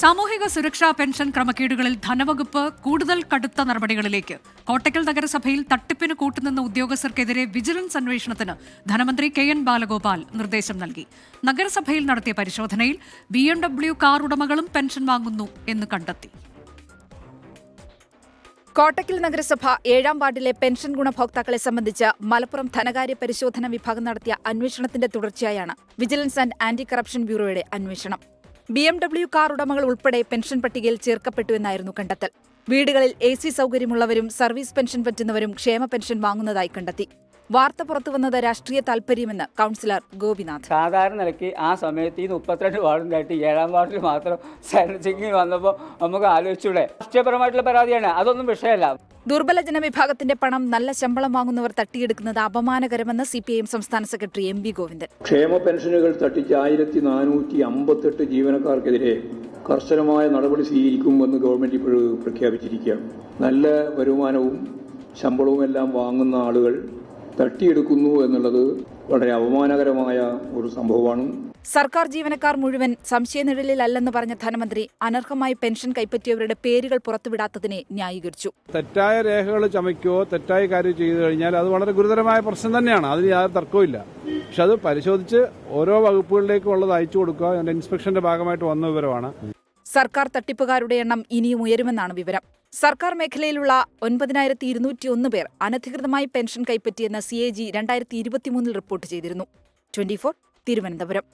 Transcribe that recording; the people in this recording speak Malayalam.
സാമൂഹിക സുരക്ഷാ പെൻഷൻ ക്രമക്കേടുകളിൽ ധനവകുപ്പ് കൂടുതൽ കടുത്ത നടപടികളിലേക്ക്. കോട്ടക്കൽ നഗരസഭയിൽ തട്ടിപ്പിന് കൂട്ടുനിന്ന ഉദ്യോഗസ്ഥർക്കെതിരെ വിജിലൻസ് അന്വേഷണത്തിന് ധനമന്ത്രി കെ.എൻ. ബാലഗോപാൽ നിർദ്ദേശം നൽകി. നഗരസഭയിൽ നടത്തിയ പരിശോധനയിൽ BMW കാർ ഉടമകളും പെൻഷൻ വാങ്ങുന്നു എന്ന് കണ്ടെത്തി. കോട്ടക്കൽ നഗരസഭ 7-ാം വാർഡിലെ പെൻഷൻ ഗുണഭോക്താക്കളെ സംബന്ധിച്ച് മലപ്പുറം ധനകാര്യ പരിശോധന വിഭാഗം നടത്തിയ അന്വേഷണത്തിന്റെ തുടർച്ചയായാണ് വിജിലൻസ് ആൻഡ് ആന്റി കറപ്ഷൻ ബ്യൂറോയുടെ അന്വേഷണം. BMW കാർ ഉടമകൾ ഉൾപ്പെടെ പെൻഷൻ പട്ടികയിൽ ചേർക്കപ്പെട്ടുവെന്നായിരുന്നു കണ്ടെത്തൽ. വീടുകളിൽ AC സൗകര്യമുള്ളവരും സർവീസ് പെൻഷൻ പറ്റുന്നവരും ക്ഷേമ പെൻഷൻ വാങ്ങുന്നതായി കണ്ടെത്തി. വാർത്ത പുറത്തുവന്നത് രാഷ്ട്രീയ താൽപര്യമെന്ന് കൌൺസിലർ ഗോപിനാഥ്. സാധാരണ നിലയ്ക്ക് ആ സമയത്ത് ഈ 32 വാർഡിലായിട്ട് 7-ാം വാർഡിൽ മാത്രം ചെക്കിങ് വന്നപ്പോൾ നമുക്ക് ആലോചിച്ചൂടെ? രാഷ്ട്രീയപരമായിട്ടുള്ള പരാതിയാണ്, അതൊന്നും വിഷയമല്ല. ദുർബല ജനവിഭാഗത്തിന്റെ പണം നല്ല ശമ്പളം വാങ്ങുന്നവർ തട്ടിയെടുക്കുന്നത് അപമാനകരമെന്ന് CPIM സംസ്ഥാന സെക്രട്ടറി MB ഗോവിന്ദൻ. ക്ഷേമ പെൻഷനുകൾ തട്ടിച്ച 1458 ജീവനക്കാർക്കെതിരെ കർശനമായ നടപടി സ്വീകരിക്കുമെന്ന് ഗവൺമെന്റ് ഇപ്പോൾ പ്രഖ്യാപിച്ചിരിക്കുകയാണ്. നല്ല വരുമാനവും ശമ്പളവും എല്ലാം വാങ്ങുന്ന ആളുകൾ തട്ടിയെടുക്കുന്നു എന്നുള്ളത് വളരെ അപമാനകരമായ ഒരു സംഭവമാണ്. സർക്കാർ ജീവനക്കാർ മുഴുവൻ സംശയനിഴലിലല്ലെന്ന് പറഞ്ഞ ധനമന്ത്രി അനർഹമായി പെൻഷൻ കൈപ്പറ്റിയവരുടെ പേരുകൾ പുറത്തുവിടാത്തതിനെ ന്യായീകരിച്ചു. തെറ്റായ രേഖകൾ ചമയ്ക്കോ തെറ്റായ കാര്യം ചെയ്തു കഴിഞ്ഞാൽ അത് വളരെ ഗുരുതരമായ പ്രശ്നം തന്നെയാണ്, അതിന് യാതൊരു തർക്കവുമില്ല. പക്ഷെ അത് പരിശോധിച്ച് ഓരോ വകുപ്പുകളിലേക്കും ഉള്ളത് അയച്ചു കൊടുക്കുക, അതിന്റെ ഇൻസ്പെക്ഷന്റെ ഭാഗമായിട്ട് വന്ന വിവരമാണ്. സർക്കാർ തട്ടിപ്പുകാരുടെ എണ്ണം ഇനിയും ഉയരുമെന്നാണ് വിവരം. സർക്കാർ മേഖലയിലുള്ള 9201 പേർ അനധികൃതമായി പെൻഷൻ കൈപ്പറ്റിയെന്ന് CAG 2023 റിപ്പോർട്ട് ചെയ്തിരുന്നു. 24 തിരുവനന്തപുരം.